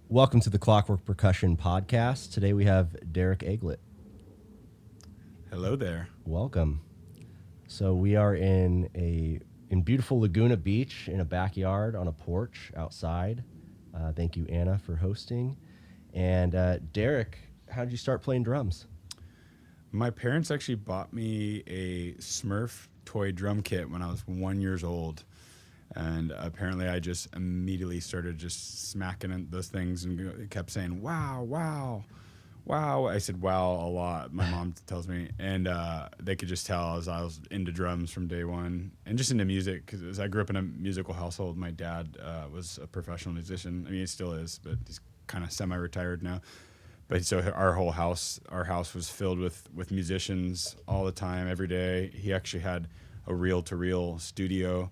Welcome to the Clockwork Percussion Podcast. Today we have Derek Eglit. Hello there. Welcome. So we are in beautiful Laguna Beach in a backyard on a porch outside. Thank you, Anna, for hosting. And Derek, how did you start playing drums? My parents actually bought me a Smurf toy drum kit when I was 1 year old. And apparently I just immediately started just smacking those things and kept saying, wow, wow, wow. I said wow a lot, my mom tells me. And they could just tell I was into drums from day one and just into music because I grew up in a musical household. My dad was a professional musician. I mean, he still is, but he's kind of semi-retired now. But so our house was filled with musicians all the time, every day. He actually had a reel-to-reel studio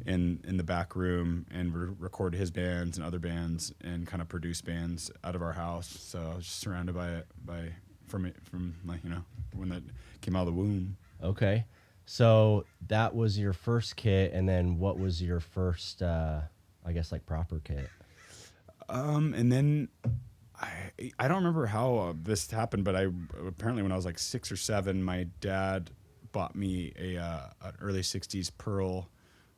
in the back room and record his bands and other bands and kind of produce bands out of our house. So I was just surrounded from like, when that came out of the womb. Okay. So that was your first kit, and then what was your first, proper kit? And then I don't remember how this happened, but apparently when I was like 6 or 7, my dad bought me an early 60s Pearl,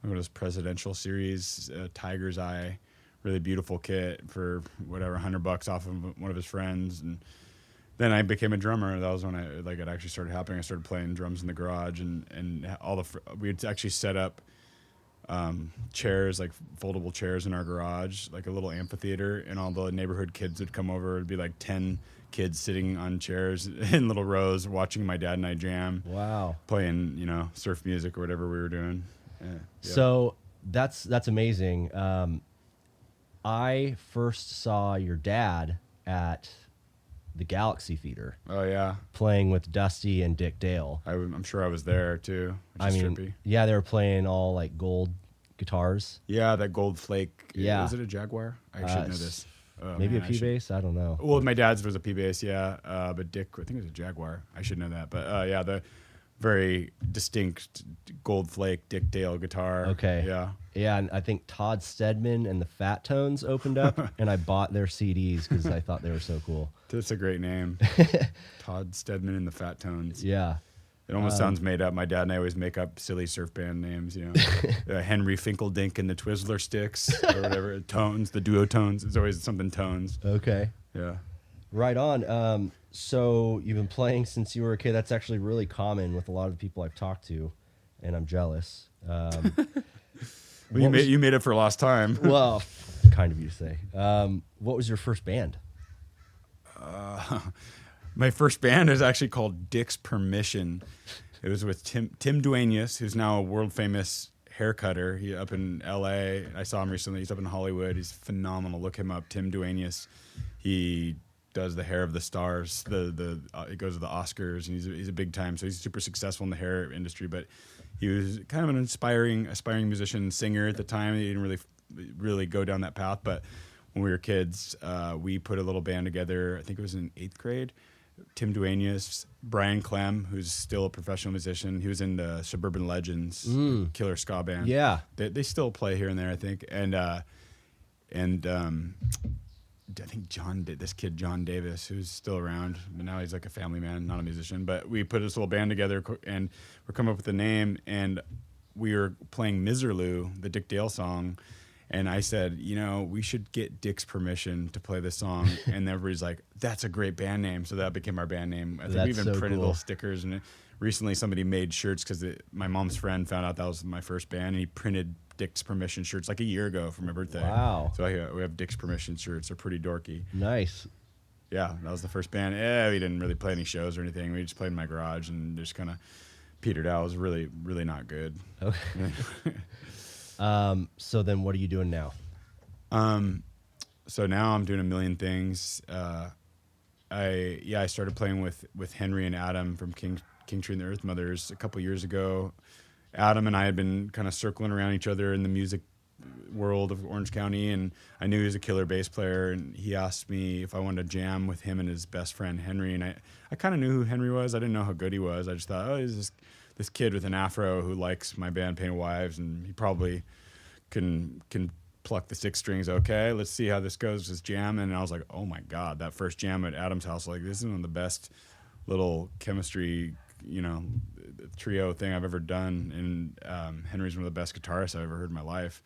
one of those presidential series, Tiger's Eye, really beautiful kit for whatever, $100 off of one of his friends. And then I became a drummer. That was when it actually started happening. I started playing drums in the garage, and we had actually set up chairs, like foldable chairs in our garage, like a little amphitheater, and all the neighborhood kids would come over. It'd be like 10 kids sitting on chairs in little rows watching my dad and I jam. Wow. Playing, surf music or whatever we were doing. Yeah. So that's amazing. I first saw your dad at the Galaxy Theater. Oh yeah, playing with Dusty and Dick Dale. I'm sure I was there too. Which is trippy. Yeah, they were playing all like gold guitars. Yeah, that gold flake. Yeah, was it a Jaguar? I should know this. Maybe a P-bass. I don't know. Well, my dad's was a P-bass, yeah. But Dick, I think it was a Jaguar. I should know that. But yeah, the very distinct gold flake Dick Dale guitar. Okay. Yeah. Yeah, and I think Todd Stedman and the Fat Tones opened up, and I bought their CDs because I thought they were so cool. That's a great name. Todd Stedman and the Fat Tones. Yeah. It almost sounds made up. My dad and I always make up silly surf band names, Henry Finkeldink and the Twizzler Sticks or whatever. Tones, the duo Tones. It's always something Tones. Okay. Yeah. Right on. So you've been playing since you were a kid. That's actually really common with a lot of the people I've talked to, and I'm jealous. Well, you made it for lost time. Well, kind of you to say. What was your first band? My first band is actually called Dick's Permission. It was with Tim Duenas, who's now a world famous hair cutter. He up in L.A. I saw him recently. He's up in Hollywood. He's phenomenal. Look him up, Tim Duenas. He does the hair of the stars. It goes to the Oscars, and he's a big time. So he's super successful in the hair industry. But he was kind of an aspiring musician, singer at the time. He didn't really go down that path. But when we were kids, we put a little band together. I think it was in 8th grade. Tim Duenas, Brian Clem, who's still a professional musician. He was in the Suburban Legends, killer ska band. Yeah, they still play here and there, I think. And I think this kid John Davis, who's still around, but now he's like a family man, not a musician. But we put this little band together, and we're coming up with a name, and we were playing Miserlou, the Dick Dale song. And I said, we should get Dick's permission to play this song. And everybody's like, that's a great band name. So that became our band name. I think we even printed little stickers. And recently somebody made shirts because my mom's friend found out that was my first band. And he printed Dick's Permission shirts like a year ago for my birthday. Wow. So we have Dick's Permission shirts. They're pretty dorky. Nice. Yeah, that was the first band. Yeah, we didn't really play any shows or anything. We just played in my garage and just kind of petered out. It was really, really not good. Okay. So then what are you doing now? So now I'm doing a million things. I started playing with Henry and Adam from King Tree and the Earthmothers a couple years ago. Adam and I had been kind of circling around each other in the music world of Orange County, and I knew he was a killer bass player, and he asked me if I wanted to jam with him and his best friend Henry, and I kind of knew who Henry was. I didn't know how good he was. I just thought, oh, he's this kid with an afro who likes my band Painted Wives, and he probably can pluck the 6 strings. Okay, let's see how this goes. Just jam. And I was like, oh my God, that first jam at Adam's house, like this is one of the best little chemistry, trio thing I've ever done. And Henry's one of the best guitarists I've ever heard in my life.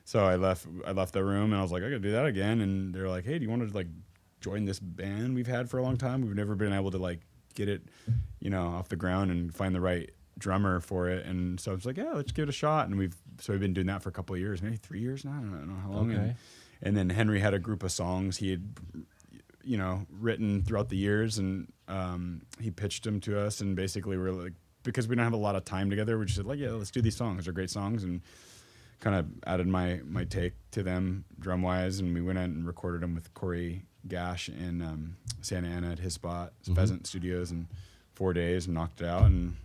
So I left the room and I was like, I gotta do that again. And they're like, hey, do you want to like join this band we've had for a long time? We've never been able to like get it, off the ground and find the right drummer for it. And so I was like, yeah, let's give it a shot. And we've been doing that for a couple of years, maybe 3 years now. I don't know how long. Okay. And then Henry had a group of songs he had, written throughout the years, and he pitched them to us. And basically we're like, because we don't have a lot of time together, we just said like, yeah, let's do these songs. They're great songs. And kind of added my take to them drum wise. And we went out and recorded them with Corey Gash in Santa Ana at his spot, Pheasant Studios, in 4 days, and knocked it out. And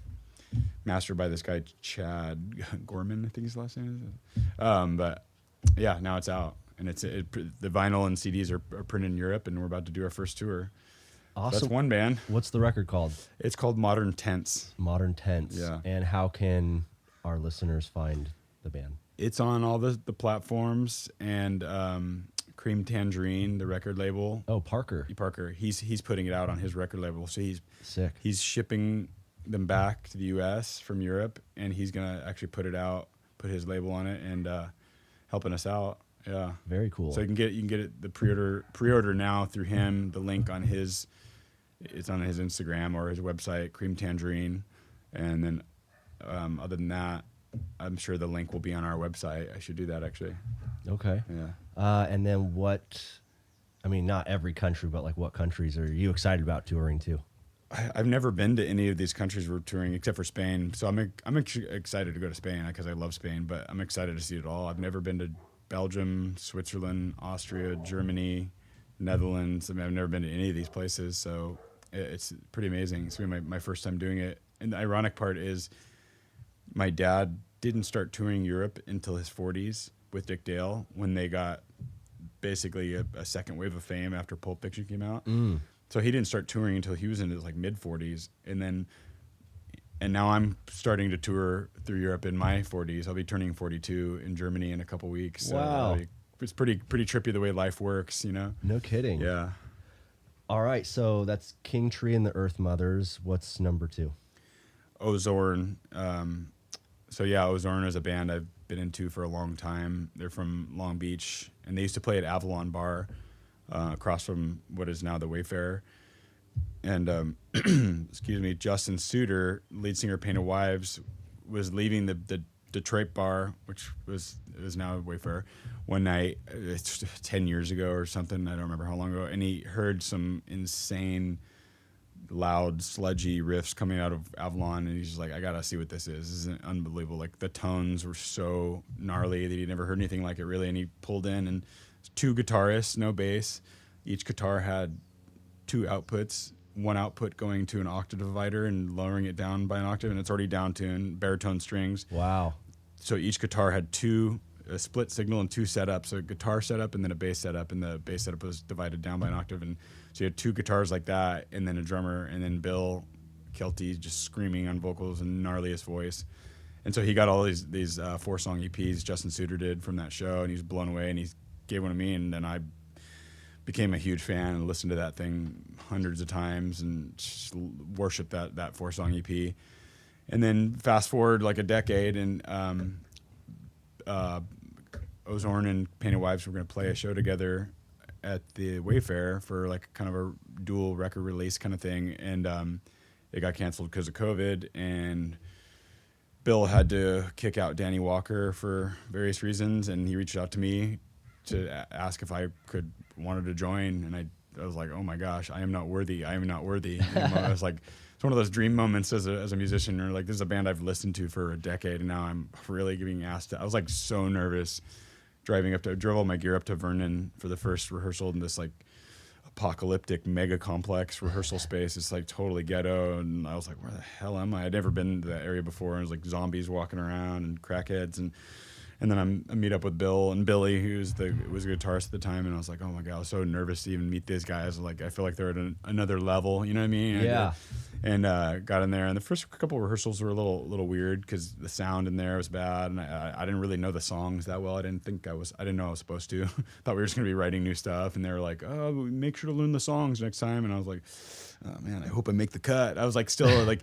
mastered by this guy Chad Gorman, I think his last name is. But yeah, now it's out, and the vinyl and CDs are printed in Europe, and we're about to do our first tour. Awesome. So that's one band. What's the record called? It's called Modern Tense. Modern Tense. Yeah. And how can our listeners find the band? It's on all the platforms, and Cream Tangerine, the record label. Oh, Parker. He's putting it out on his record label. So he's sick. He's shipping them back to the U.S. from Europe, and he's gonna actually put his label on it, and helping us out. Yeah, very cool. So you can get it the pre-order now through him. The link on it's on his Instagram or his website, Cream Tangerine, and then other than that, I'm sure the link will be on our website. I should do that actually. Okay. Yeah. And then not every country, but like what countries are you excited about touring to? I've never been to any of these countries we're touring except for Spain. So I'm excited to go to Spain because I love Spain, but I'm excited to see it all. I've never been to Belgium, Switzerland, Austria, Germany, Netherlands. I've never been to any of these places. So it's pretty amazing. It's gonna be my first time doing it. And the ironic part is my dad didn't start touring Europe until his 40s with Dick Dale, when they got basically a second wave of fame after Pulp Fiction came out. So he didn't start touring until he was in his like mid 40s, and now I'm starting to tour through Europe in my 40s. I'll be turning 42 in Germany in a couple weeks. Wow. So it's pretty trippy the way life works, No kidding. Yeah. All right, so that's King Tree and the Earthmothers. What's number 2? Zorn. Zorn is a band I've been into for a long time. They're from Long Beach, and they used to play at Avalon Bar, across from what is now the Wayfarer. And excuse me, Justin Suter, lead singer of Painted Wives, was leaving the Detroit bar, which is now Wayfarer, one night, 10 years ago or something. I don't remember how long ago. And he heard some insane, loud, sludgy riffs coming out of Avalon, and he's just like, I gotta see what this is. This is unbelievable. Like the tones were so gnarly that he'd never heard anything like it really. And he pulled in, and 2 guitarists, no bass. Each guitar had 2 outputs. One output going to an octave divider and lowering it down by an octave, and it's already down tuned, baritone strings. Wow. So each guitar had a split signal and 2 setups, a guitar setup and then a bass setup, and the bass setup was divided down by an octave. And so you had 2 guitars like that, and then a drummer, and then Bill Kelty just screaming on vocals and gnarliest voice. And so he got all these 4-song EPs Justin Suter did from that show, and he was blown away, and he gave one to me, and then I became a huge fan and listened to that thing hundreds of times and just worshiped that 4-song EP. And then fast forward like a decade, and Zorn and Painted Wives were going to play a show together at the Wayfarer for like kind of a dual record release kind of thing, and it got canceled because of COVID, and Bill had to kick out Danny Walker for various reasons, and he reached out to me to ask if I wanted to join, and I was like, oh my gosh, I am not worthy. I was like, it's one of those dream moments as a musician, or like, this is a band I've listened to for a decade, and now I'm really being asked to. I was like so nervous drove all my gear up to Vernon for the first rehearsal in this like apocalyptic mega complex rehearsal space. It's like totally ghetto, and I was like, where the hell am I? I'd never been to that area before, and it was like zombies walking around and crackheads, and And then I meet up with Bill and Billy, who was a guitarist at the time, and I was like, oh my god, I was so nervous to even meet these guys. Like, I feel like they're at another level, you know what I mean? Yeah. And got in there, and the first couple of rehearsals were a little weird because the sound in there was bad, and I didn't really know the songs that well. I didn't know I was supposed to. Thought we were just gonna be writing new stuff, and they were like, oh, make sure to learn the songs next time. And I was like, oh man, I hope I make the cut. I was like, still like,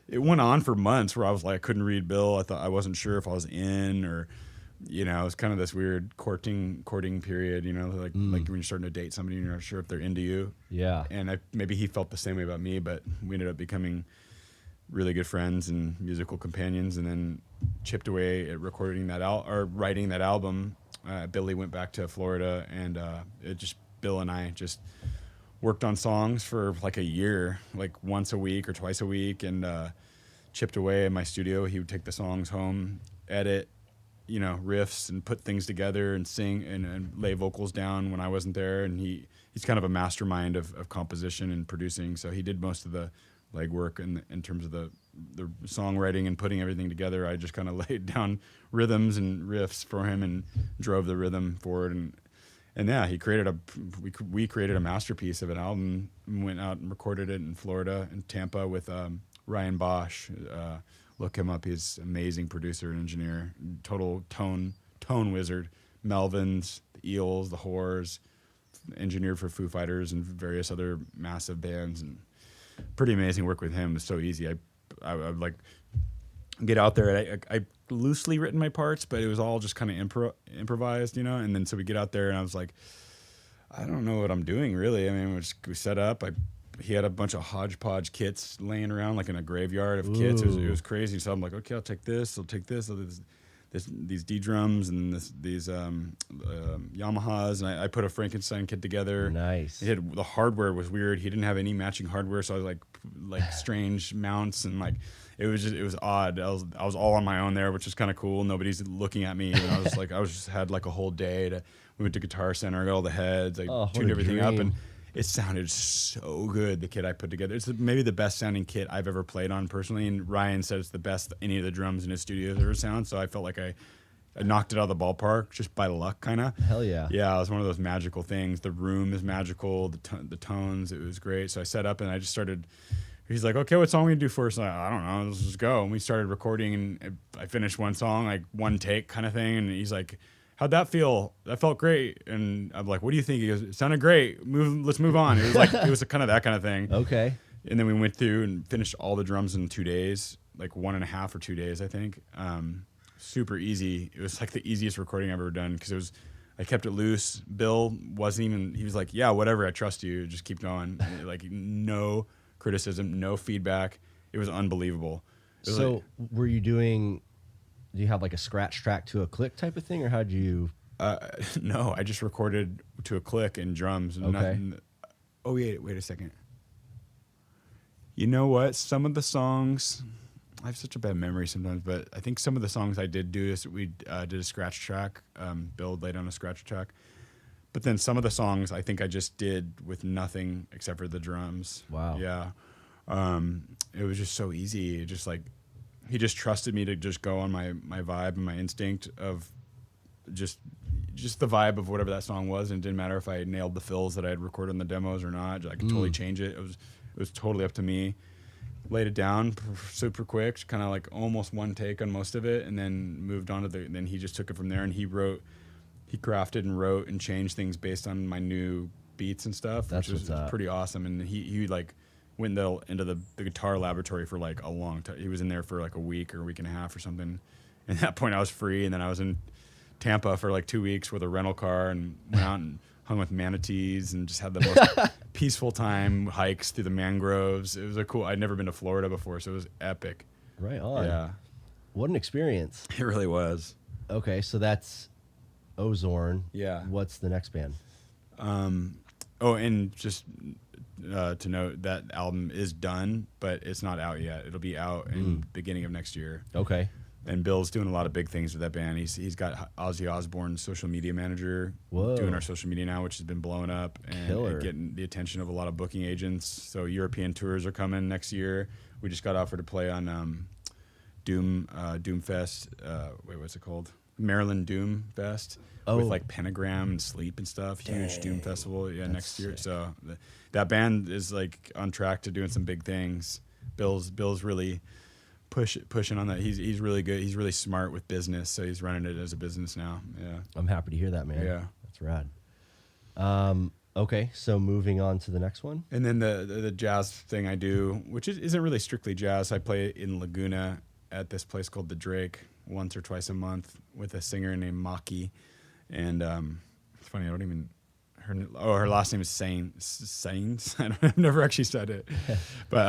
it went on for months where I was like, I couldn't read Bill. I wasn't sure if I was in or. You know, it was kind of this weird courting period, you know, like when you're starting to date somebody and you're not sure if they're into you. Yeah. And maybe he felt the same way about me, but we ended up becoming really good friends and musical companions, and then chipped away at writing that album. Billy went back to Florida, and Bill and I just worked on songs for like a year, like once a week or twice a week, and chipped away in my studio. He would take the songs home, edit, you know, riffs and put things together and sing and lay vocals down when I wasn't there. And he's kind of a mastermind of composition and producing. So he did most of the legwork in terms of the songwriting and putting everything together. I just kind of laid down rhythms and riffs for him and drove the rhythm forward. And yeah, we created a masterpiece of an album, and went out and recorded it in Florida and Tampa with Ryan Bosch. Look him up. He's an amazing producer and engineer, total tone wizard. Melvins, the Eels, the Whores, engineered for Foo Fighters and various other massive bands, and pretty amazing work with him. It was so easy. I would like get out there. I loosely written my parts, but it was all just kind of improvised, you know. And then so we get out there, and I was like, I don't know what I'm doing really. I mean, we set up. He had a bunch of hodgepodge kits laying around like in a graveyard of kits. It was crazy. So I'm like, okay, I'll take this. These D drums and these Yamahas, and I put a Frankenstein kit together. Nice. The hardware was weird. He didn't have any matching hardware, so I was like strange mounts, and like it was odd. I was all on my own there, which is kind of cool. Nobody's looking at me. And I had like a whole day we went to Guitar Center, got all the heads, tuned everything up, and it sounded so good, the kit I put together. It's maybe the best sounding kit I've ever played on personally, and Ryan said it's the best any of the drums in his studio have ever sound, so I felt like I knocked it out of the ballpark just by luck, kind of. Hell yeah. Yeah, it was one of those magical things. The room is magical, the tones, it was great. So I set up and I just started, he's like, okay, what song we gonna do first? I don't know, let's just go. And we started recording, and I finished one song, like one take kind of thing, and he's like, how'd that feel? That felt great. And I'm like, what do you think? He goes, it sounded great. Let's move on. It was like, it was kind of that kind of thing. Okay. And then we went through and finished all the drums in 2 days, like 1.5 or 2 days, I think. Super easy. It was like the easiest recording I've ever done because I kept it loose. Bill he was like, yeah, whatever. I trust you. Just keep going. Like no criticism, no feedback. It was unbelievable. Were you doing... Do you have like a scratch track to a click type of thing, or how'd you? No, I just recorded to a click and drums. And okay. Oh, wait a second. You know what? Some of the songs, I have such a bad memory sometimes, but I think some of the songs I did do is we did a scratch track. Bill laid on a scratch track. But then some of the songs I think I just did with nothing except for the drums. Wow. Yeah. It was just so easy. Just like, he just trusted me to just go on my vibe and my instinct of just the vibe of whatever that song was, and it didn't matter if I nailed the fills that I had recorded on the demos or not. I could totally change it. It was totally up to me. Laid it down super quick, kind of like almost one take on most of it, and then moved on to then he just took it from there, and he crafted and wrote and changed things based on my new beats and stuff, which was pretty awesome. And he like went into the guitar laboratory for like a long time. He was in there for like a week or a week and a half or something. And at that point I was free, and then I was in Tampa for like 2 weeks with a rental car and went out and hung with manatees and just had the most peaceful time, hikes through the mangroves. It was I'd never been to Florida before, so it was epic. Right on. Yeah. What an experience. It really was. Okay, so that's Zorn. Yeah. What's the next band? And just to note, that album is done, but it's not out yet. It'll be out in beginning of next year. Okay. And Bill's doing a lot of big things with that band. He's got Ozzy Osbourne's social media manager doing our social media now, which has been blowing up and getting the attention of a lot of booking agents. So European tours are coming next year. We just got offered to play on Doomfest. What's it called? Maryland Doom Fest Oh. with like Pentagram and Sleep and stuff. Huge Doom festival, That's next year. sick. So that band is like on track to doing some big things. Bill's really pushing on that. He's really good. He's really smart with business, so he's running it as a business now. Yeah. I'm happy to hear that, man. Yeah. That's rad. Okay, so moving on to the next one. And then the jazz thing I do, which isn't really strictly jazz. I play in Laguna at this place called the Drake once or twice a month with a singer named Maki. And it's funny, I don't even her last name is Sains. I've never actually said it, but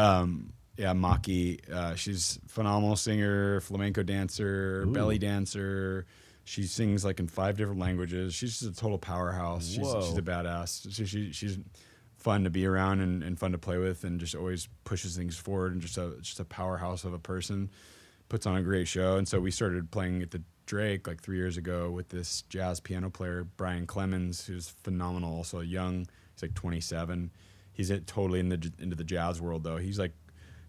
yeah, Maki. She's a phenomenal singer, flamenco dancer, belly dancer. She sings like in 5 different languages. She's just a total powerhouse. She's a badass. She's fun to be around and fun to play with, and just always pushes things forward, and just a powerhouse of a person. Puts on a great show. And so we started playing at the Drake like 3 years ago with this jazz piano player, Brian Clemens, who's phenomenal, also young. He's like 27. He's totally into the jazz world though. He's like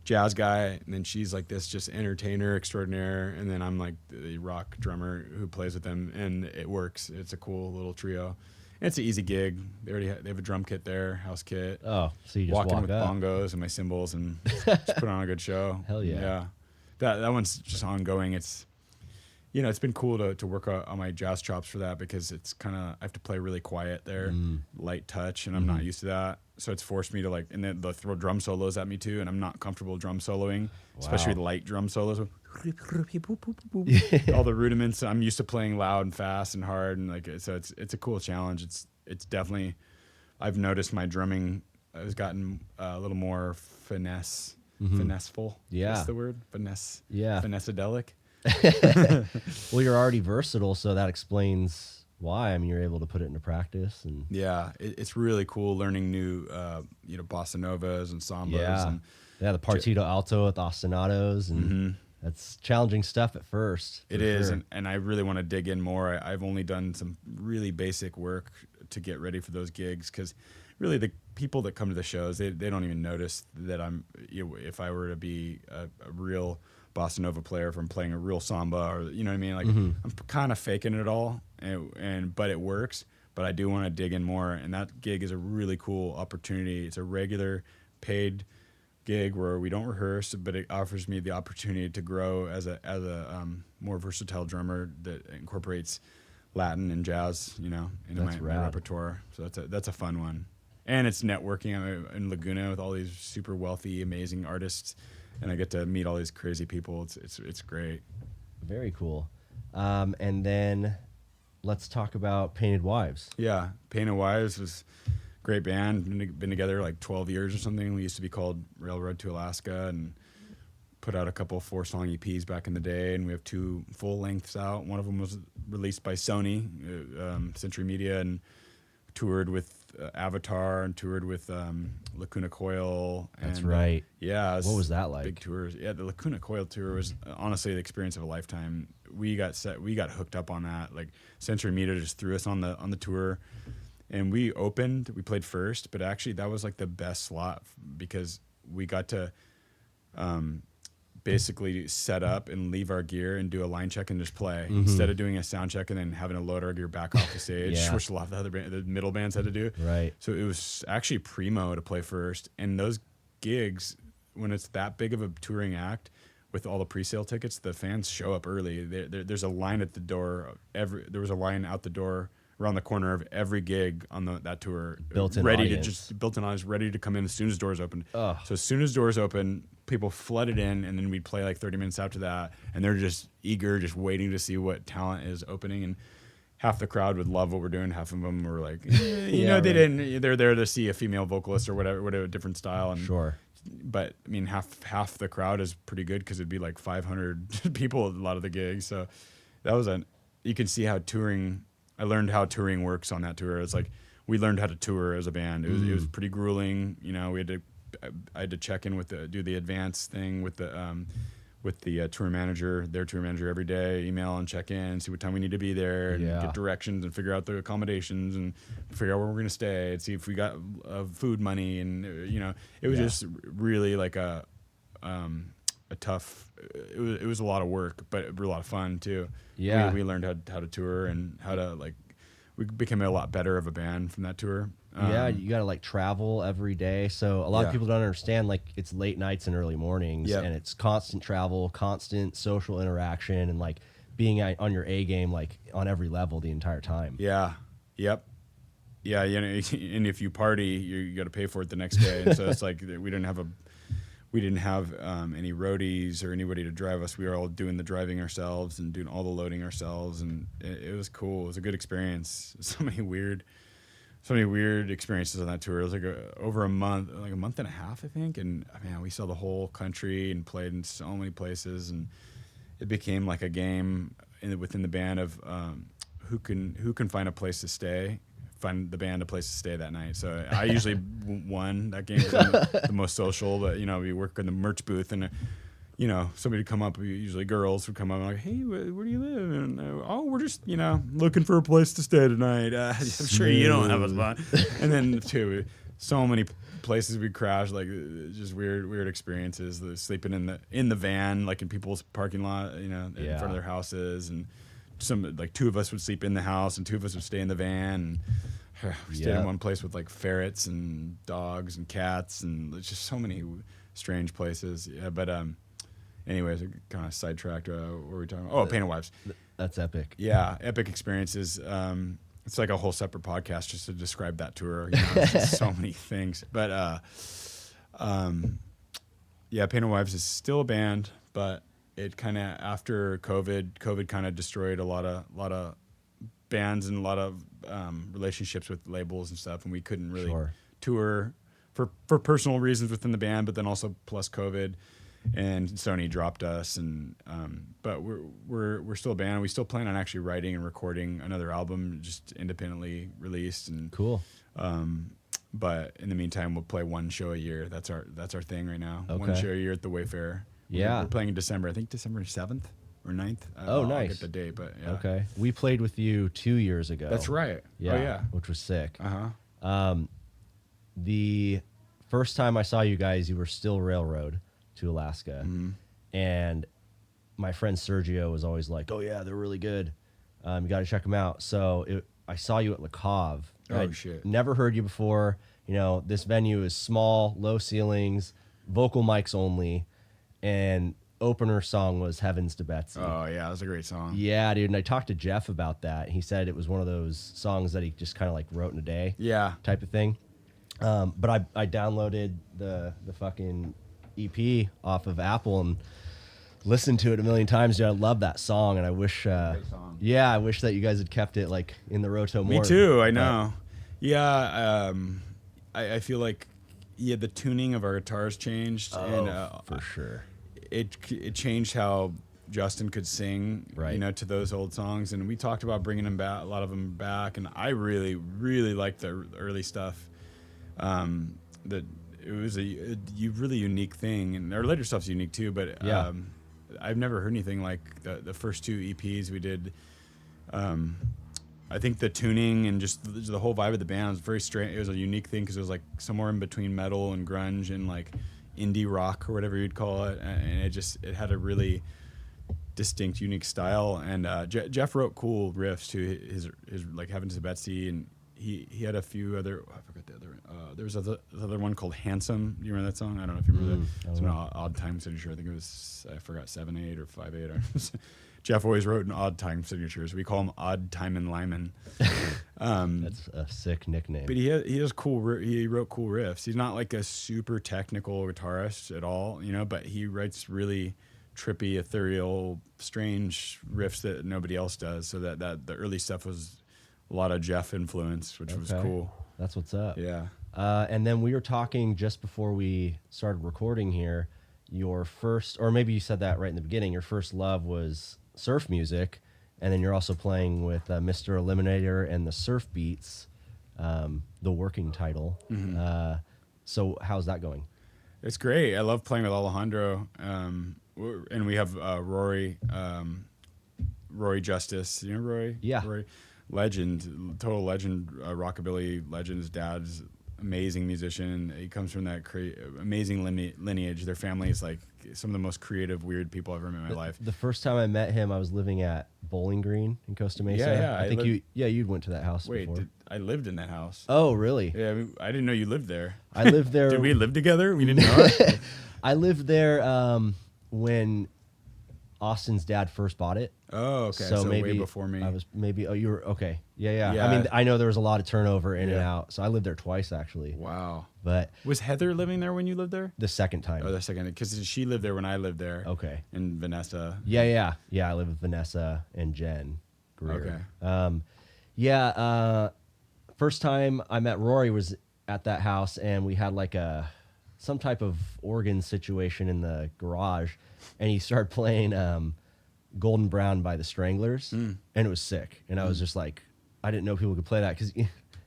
jazz guy, and then she's like this just entertainer extraordinaire, and then I'm like the rock drummer who plays with them, and it works. It's a cool little trio. And it's an easy gig. They have a drum kit there, house kit. Oh, so you just walk in walk with up. bongos and my cymbals and just put on a good show. Hell yeah. Yeah. That one's just ongoing. It's it's been cool to work on my jazz chops for that, because it's kind of, I have to play really quiet there, light touch, and I'm not used to that. So it's forced me to like, and then they'll throw drum solos at me too, and I'm not comfortable drum soloing, especially light drum solos. All the rudiments. I'm used to playing loud and fast and hard, and like so it's a cool challenge. It's definitely, I've noticed my drumming has gotten a little more finesseful. Yeah. That's the word. Finesse. Yeah. Finessedelic. Well, you're already versatile, so that explains why. I mean, you're able to put it into practice, and Yeah, it's really cool learning new, bossa novas and sambas. yeah, And the partito alto with ostinatos, and that's challenging stuff at first. it for is, sure. and I really want to dig in more. I've only done some really basic work to get ready for those gigs, because really the people that come to the shows, they don't even notice that I'm, if I were to be a real bossa nova player from playing a real samba, or you know what I mean, like I'm kind of faking it all, but it works. But I do want to dig in more, and that gig is a really cool opportunity. It's a regular paid gig where we don't rehearse, but it offers me the opportunity to grow as a more versatile drummer that incorporates Latin and jazz, into my repertoire. So that's a fun one. And it's networking. I'm in Laguna with all these super wealthy, amazing artists, and I get to meet all these crazy people. It's great. Very cool. And then let's talk about Painted Wives. Yeah, Painted Wives was a great band. Been together like 12 years or something. We used to be called Railroad to Alaska, and put out a couple 4-song EPs back in the day, and we have 2 full lengths out. One of them was released by Sony, Century Media, and toured with Avatar, and toured with Lacuna Coil. That's right. Yeah. What was that like? Big tours. Yeah, the Lacuna Coil tour was honestly the experience of a lifetime. We got hooked up on that. Like Century Media just threw us on the tour, and we played first, but actually that was like the best slot, because we got to basically set up and leave our gear and do a line check and just play, instead of doing a sound check and then having to load our gear back off the stage, which a lot of the middle bands had to do. Right. So it was actually primo to play first. And those gigs, when it's that big of a touring act with all the pre-sale tickets, the fans show up early. There's a line at the door. There was a line out the door around the corner of every gig on that tour. Built-in audience, ready to come in as soon as doors open. Ugh. So as soon as doors open, people flooded in, and then we'd play like 30 minutes after that, and they're just eager, just waiting to see what talent is opening. And half the crowd would love what we're doing. Half of them were like, they're there to see a female vocalist or whatever different style. And Sure. But I mean, half the crowd is pretty good, because it'd be like 500 people at a lot of the gigs. So that was you can see how touring. I learned how touring works on that tour. It's like we learned how to tour as a band. It was pretty grueling. I had to check in do the advance thing with the tour manager, their tour manager every day, email and check in, see what time we need to be there, and get directions and figure out the accommodations and figure out where we're going to stay and see if we got food money. And, it was just really like a tough. It was a lot of work, but a lot of fun too. Yeah. we learned how to tour and how to like. We became a lot better of a band from that tour. Yeah, you got to like travel every day. So a lot of people don't understand, like, it's late nights and early mornings, and it's constant travel, constant social interaction, and like being on your A game, like on every level the entire time. Yeah. Yep. Yeah. You know, and if you party, you got to pay for it the next day. And so it's like we didn't have any roadies or anybody to drive us. We were all doing the driving ourselves and doing all the loading ourselves, and it was cool. It was a good experience. So many weird experiences on that tour. It was like over a month and a half, I think. And man, we saw the whole country and played in so many places, and it became like a game within the band of who can find a place to stay. Find the band a place to stay that night. So I usually won that game. The most social, but you know, we work in the merch booth, and you know, somebody would come up, usually girls would come up and like, hey, where do you live? And oh, we're just, you know, looking for a place to stay tonight. I'm sure you don't have as fun. And then too, so many places we crashed, like just weird experiences. Sleeping in the van, like in people's parking lot, you know, in front of their houses, and like two of us would sleep in the house and two of us would stay in the van. And we stayed in one place with like ferrets and dogs and cats, and it's just so many strange places. Yeah, but anyways, I kind of sidetracked. What were we talking about? Oh, Painted Wives. That's epic. Yeah, epic experiences. It's like a whole separate podcast just to describe that tour. You know, it's just so many things. But yeah, Painted Wives is still a band, but it kind of, after COVID kind of destroyed a lot of bands and a lot of relationships with labels and stuff, and we couldn't really tour for personal reasons within the band, but then also plus COVID, and Sony dropped us. And but we're still a band. We still plan on actually writing and recording another album, just independently released. And cool. But in the meantime, we'll play one show a year. That's our thing right now. Okay. One show a year at the Wayfair. Yeah. We're playing in December. I think December 7th or 9th. Nice. I'll get the date, but yeah. Okay. We played with you 2 years ago. That's right. Yeah. Oh, yeah. Which was sick. Uh-huh. The first time I saw you guys, you were still Railroad to Alaska. Mm-hmm. And my friend Sergio was always like, oh, yeah, they're really good. You got to check them out. So I saw you at Le Cave. Oh, shit. Never heard you before. You know, this venue is small, low ceilings, vocal mics only. And opener song was Heavens to Betsy. Oh, yeah, that's a great song. Yeah, dude. And I talked to Jeff about that. He said it was one of those songs that he just kind of like wrote in a day. Yeah. Type of thing. But I downloaded the fucking EP off of Apple and listened to it a million times. Dude, I love that song, and I wish, Great song. yeah, I wish that you guys had kept it like in the roto more. Me too. I know. Yeah. I feel like the tuning of our guitars changed, and for sure. It changed how Justin could sing, right, you know, to those old songs. And we talked about bringing them back, a lot of them back. And I really, really liked the early stuff. That it was a really unique thing, and our later stuff's unique too. But I've never heard anything like the first two EPs we did. I think the tuning and just the whole vibe of the band was very strange. It was a unique thing because it was like somewhere in between metal and grunge and like indie rock or whatever you'd call it, and it had a really distinct, unique style. And Jeff wrote cool riffs to his like Heavens to Betsy, and he had a few other. I forgot the other. There was other one called Handsome. Do you remember that song? I don't know if you remember that. It's an odd time signature. I think it was, I forgot, 7/8 or 5/8. Jeff always wrote in odd time signatures. We call him Odd Time and Lyman. That's a sick nickname. But he has cool. He wrote cool riffs. He's not like a super technical guitarist at all, you know. But he writes really trippy, ethereal, strange riffs that nobody else does. So that the early stuff was a lot of Jeff influence, which was cool. That's what's up. Yeah. And then we were talking just before we started recording here. Your first, or maybe you said that right in the beginning, your first love was surf music, and then you're also playing with Mr. Eliminator and the Surfbeats, the working title. Mm-hmm. So how's that going? It's great. I love playing with Alejandro, and we have Rory Justice. You know Rory? Yeah. Rory, legend, total legend, rockabilly legend. His dad's amazing musician. He comes from that amazing lineage. Their family is like some of the most creative, weird people I've ever met in my life. The first time I met him, I was living at Bowling Green in Costa Mesa. Yeah. I think you'd went to that house before. I lived in that house. Oh, really? Yeah, I didn't know you lived there. I lived there. Did we live together? We didn't know it? I lived there when Austin's dad first bought it. Oh, okay. So maybe way before me. I was you were okay. Yeah. Yeah. I mean, I know there was a lot of turnover in and out, so I lived there twice actually. Wow. But was Heather living there when you lived there? The second time. Oh, the second, because she lived there when I lived there. Okay. And Vanessa. Yeah. I lived with Vanessa and Jen Greer. Okay. First time I met Rory was at that house, and we had like some type of organ situation in the garage, and he started playing Golden Brown by the Stranglers, and it was sick. And I was just like, I didn't know people could play that, because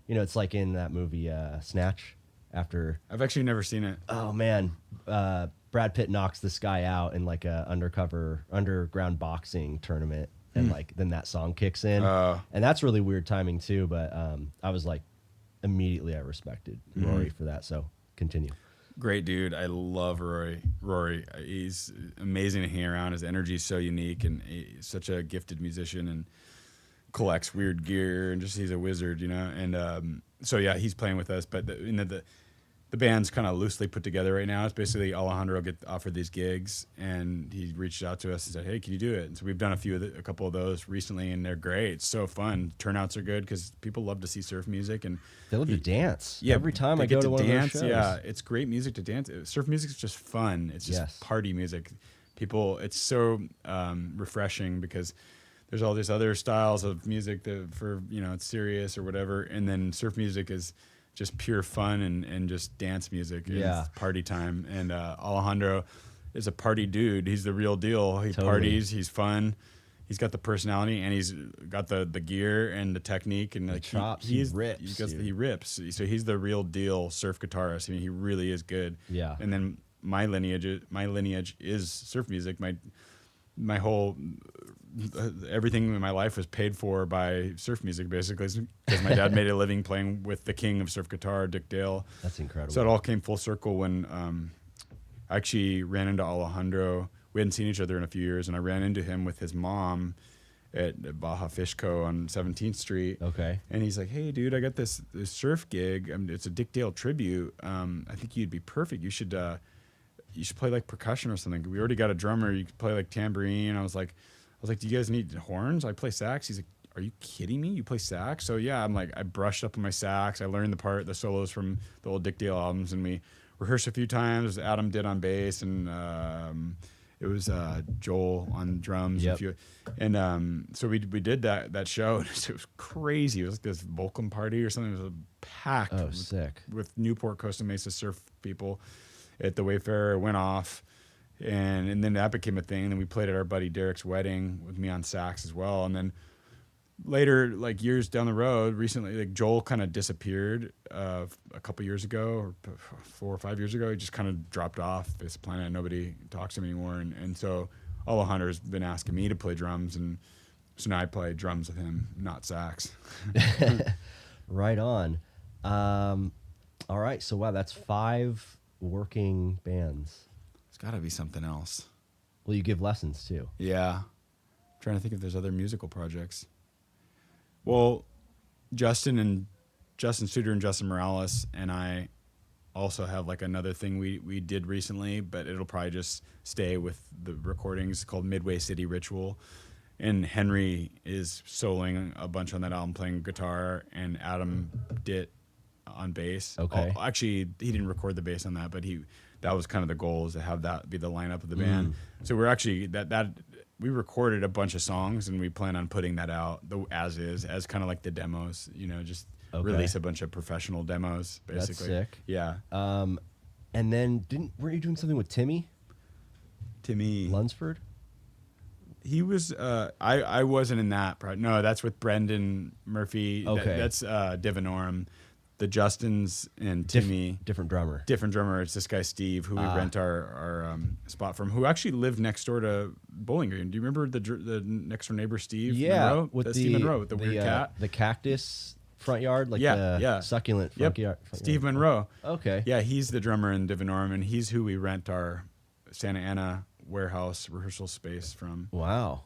it's like in that movie Snatch. After I've actually never seen it. Oh man, Brad Pitt knocks this guy out in like a underground boxing tournament, and like then that song kicks in, and that's really weird timing too. But I was like, immediately I respected Rory for that. So continue. Great dude. I love Rory. He's amazing to hang around. His energy is so unique, and he's such a gifted musician, and collects weird gear, and just he's a wizard, And so yeah, he's playing with us. But the band's kind of loosely put together right now. It's basically Alejandro get offered these gigs, and he reached out to us and said, "Hey, can you do it?" And so we've done a couple of those recently, and they're great. It's so fun. Turnouts are good because people love to see surf music, and they love to dance. Yeah, every time I go to one of those shows. Yeah, it's great music to dance. Surf music is just fun. It's just party music. It's so refreshing because there's all these other styles of music that it's serious or whatever, and then surf music is just pure fun and just dance music. It's party time. And Alejandro is a party dude. He's the real deal. He parties. He's fun. He's got the personality, and he's got the gear and the technique, and like chops. He rips. He rips. So he's the real deal surf guitarist. I mean, he really is good. Yeah. And then my lineage is surf music. My whole everything in my life was paid for by surf music, basically, because my dad made a living playing with the king of surf guitar, Dick Dale. That's incredible. So it all came full circle when I actually ran into Alejandro. We hadn't seen each other in a few years, and I ran into him with his mom at Baja Fish Co. on 17th Street. Okay. And he's like, "Hey, dude, I got this surf gig. It's a Dick Dale tribute. I think you'd be perfect. You should play like percussion or something. We already got a drummer. You could play like tambourine." I was like, "Do you guys need horns?" I play sax. He's like, "Are you kidding me? You play sax?" So yeah, I'm like, I brushed up on my sax. I learned the solos from the old Dick Dale albums, and we rehearsed a few times. Adam did on bass, and it was Joel on drums. Yep. So we did that show, and it was crazy. It was like this Volcom party or something. It was packed. Oh, sick. With Newport Costa Mesa surf people at the Wayfarer. It went off. And then that became a thing. And then we played at our buddy Derek's wedding with me on sax as well. And then later, like years down the road, recently, like Joel kind of disappeared a couple years ago, or 4 or 5 years ago. He just kind of dropped off this planet. Nobody talks to him anymore. And so Alejandro's been asking me to play drums. And so now I play drums with him, not sax. Right on. All right. So, wow, that's 5 working bands. It's got to be something else. Well, you give lessons too. Yeah. I'm trying to think if there's other musical projects. Well, Justin Suter and Justin Morales and I also have like another thing we did recently, but it'll probably just stay with the recordings, called Midway City Ritual. And Henry is soloing a bunch on that album, playing guitar, and Adam Ditt on bass. Okay. Actually, he didn't record the bass on that, but that was kind of the goal, is to have that be the lineup of the band. So we're actually we recorded a bunch of songs, and we plan on putting that out as kind of like the demos, just release a bunch of professional demos, basically. That's sick. Yeah. And then weren't you doing something with Timmy Lunsford? He was. I wasn't in that part. No, that's with Brendan Murphy. Okay. That's Divinorum. The Justins and Timmy. Different drummer. It's this guy Steve, who we rent our spot from, who actually lived next door to Bowling Green. Do you remember the next door neighbor Steve? Yeah, Monroe? Steve Monroe with the weird cat. The cactus front yard, like Yeah, the yeah. succulent front yard. Steve Monroe. Okay. Yeah, he's the drummer in Divinorum, and he's who we rent our Santa Ana warehouse rehearsal space from. Wow.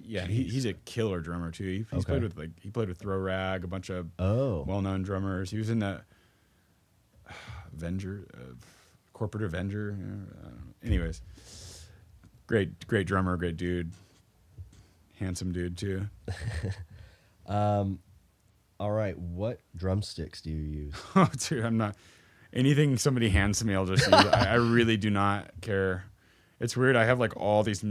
Yeah, he's a killer drummer too. He's played with Throw Rag, a bunch of well-known drummers. He was in the Avenger, Corporate Avenger. Anyways, great drummer, great dude, handsome dude too. All right, what drumsticks do you use? Oh, dude, I'm not anything somebody hands to me. I'll just use. I really do not care. It's weird. I have like all these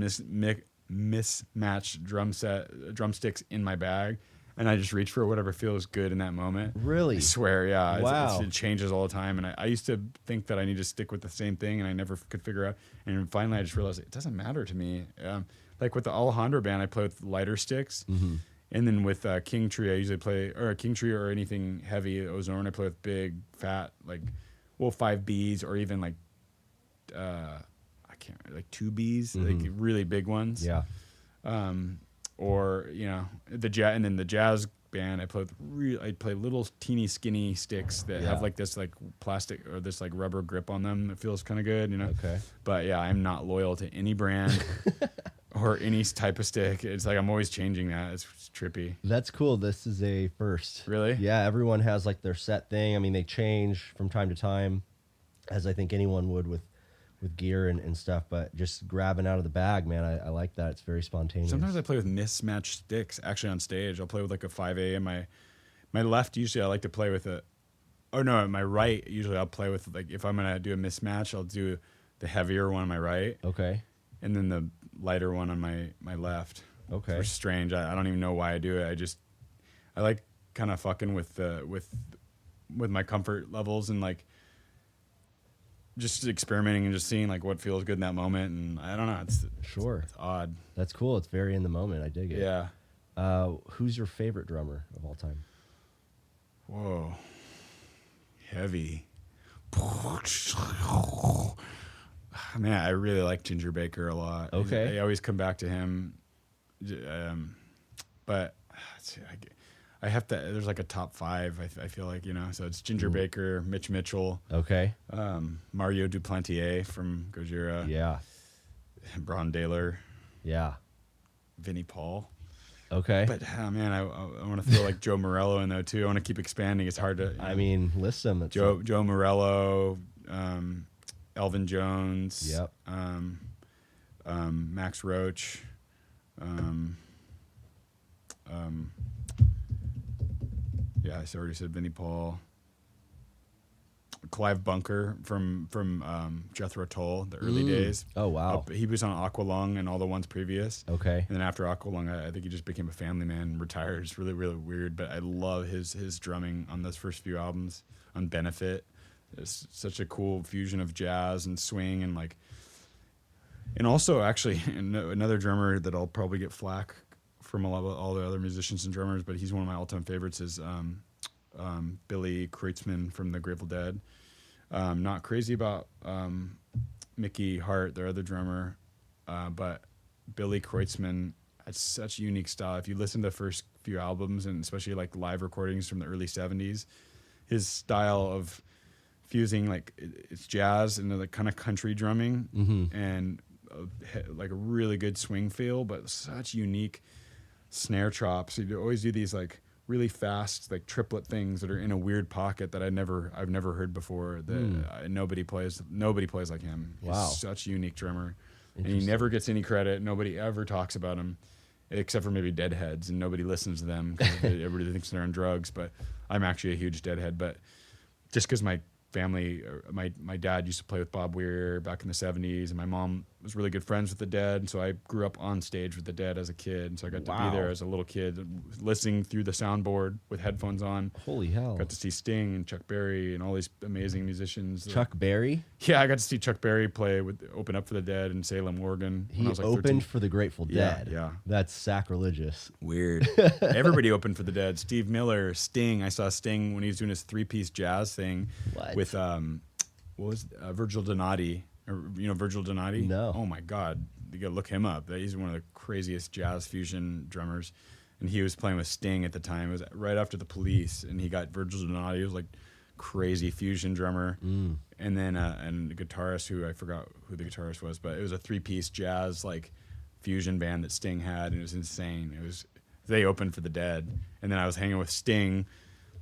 mismatched drumsticks in my bag, and I just reach for whatever feels good in that moment. Really? I swear, yeah. Wow. It changes all the time, and I used to think that I need to stick with the same thing, and I never could figure out. And finally, I just realized it doesn't matter to me. Like with the Alejandro band, I play with lighter sticks. Mm-hmm. And then with King Tree, I usually play, or King Tree or anything heavy, Zorn, I play with big, fat, 5Bs or even like 2Bs, like really big ones. Yeah. Or the jazz, and then the jazz band, I play little teeny skinny sticks that have like this like plastic or this like rubber grip on them. It feels kind of good, Okay. But yeah, I'm not loyal to any brand. Or any type of stick. It's like I'm always changing that. It's trippy. That's cool. This is a first. Really? Yeah, everyone has like their set thing. I mean, they change from time to time, as I think anyone would with gear and stuff, but just grabbing out of the bag, man, I like that. It's very spontaneous. Sometimes I play with mismatched sticks. Actually on stage, I'll play with like a 5A, and my left, usually I like to play with my right, usually I'll play with, like, if I'm going to do a mismatch, I'll do the heavier one on my right. Okay. And then the lighter one on my left. Okay. It's strange. I don't even know why I do it. I like kind of fucking with my comfort levels and like just experimenting and just seeing like what feels good in that moment. And I don't know. It's odd. That's cool. It's very in the moment. I dig it. Yeah. Who's your favorite drummer of all time? Whoa. Heavy. Man, I really like Ginger Baker a lot. Okay. I always come back to him. But I have to, there's like a top 5, I feel like, so it's Ginger Baker, Mitch Mitchell. Okay. Mario Duplantier from Gojira. Yeah. Bron Daler. Yeah. Vinnie Paul. Okay. But man, I want to throw like Joe Morello in there too. I want to keep expanding. It's hard to. I mean, list them. Joe Morello, Elvin Jones. Yep. Max Roach. Yeah, I already said Vinnie Paul. Clive Bunker from Jethro Tull, the early days. Oh, wow. He was on Aqualung and all the ones previous. Okay. And then after Aqualung, I think he just became a family man and retired. It's really, really weird, but I love his drumming on those first few albums on Benefit. It's such a cool fusion of jazz and swing and like... And also, actually, another drummer that I'll probably get flack from all the other musicians and drummers, but he's one of my all-time favorites, is Billy Kreutzmann from the Grateful Dead. Not crazy about Mickey Hart, their other drummer, but Billy Kreutzmann has such a unique style. If you listen to the first few albums, and especially like live recordings from the early 70s, his style of fusing like it's jazz and the kind of country drumming and like a really good swing feel, but such unique snare chops. He'd always do these like really fast like triplet things that are in a weird pocket that I've never heard before. That nobody plays like him. Wow. He's such a unique drummer, and he never gets any credit. Nobody ever talks about him, except for maybe Deadheads, and nobody listens to them because everybody thinks they're on drugs. But I'm actually a huge Deadhead. But just because my family, my dad used to play with Bob Weir back in the 70s, and my mom was really good friends with the Dead, and so I grew up on stage with the Dead as a kid, and so I got to be there as a little kid listening through the soundboard with headphones on. Holy hell. Got to see Sting and Chuck Berry and all these amazing musicians. Chuck Berry? Yeah, I got to see Chuck Berry open up for the Dead in Salem, Oregon. He when I was like opened 13. for the Grateful Dead. Yeah. That's sacrilegious. Weird. Everybody opened for the Dead. Steve Miller, Sting. I saw Sting when he was doing his 3-piece jazz thing with Virgil Donati. Virgil Donati? No. Oh my God, you gotta look him up. He's one of the craziest jazz fusion drummers. and he was playing with Sting at the time. It was right after the Police, and he got Virgil Donati. He was like crazy fusion drummer, and then and the guitarist who I forgot who the guitarist was, but it was a 3-piece jazz like fusion band that Sting had, and it was insane. They opened for the Dead, and then I was hanging with Sting,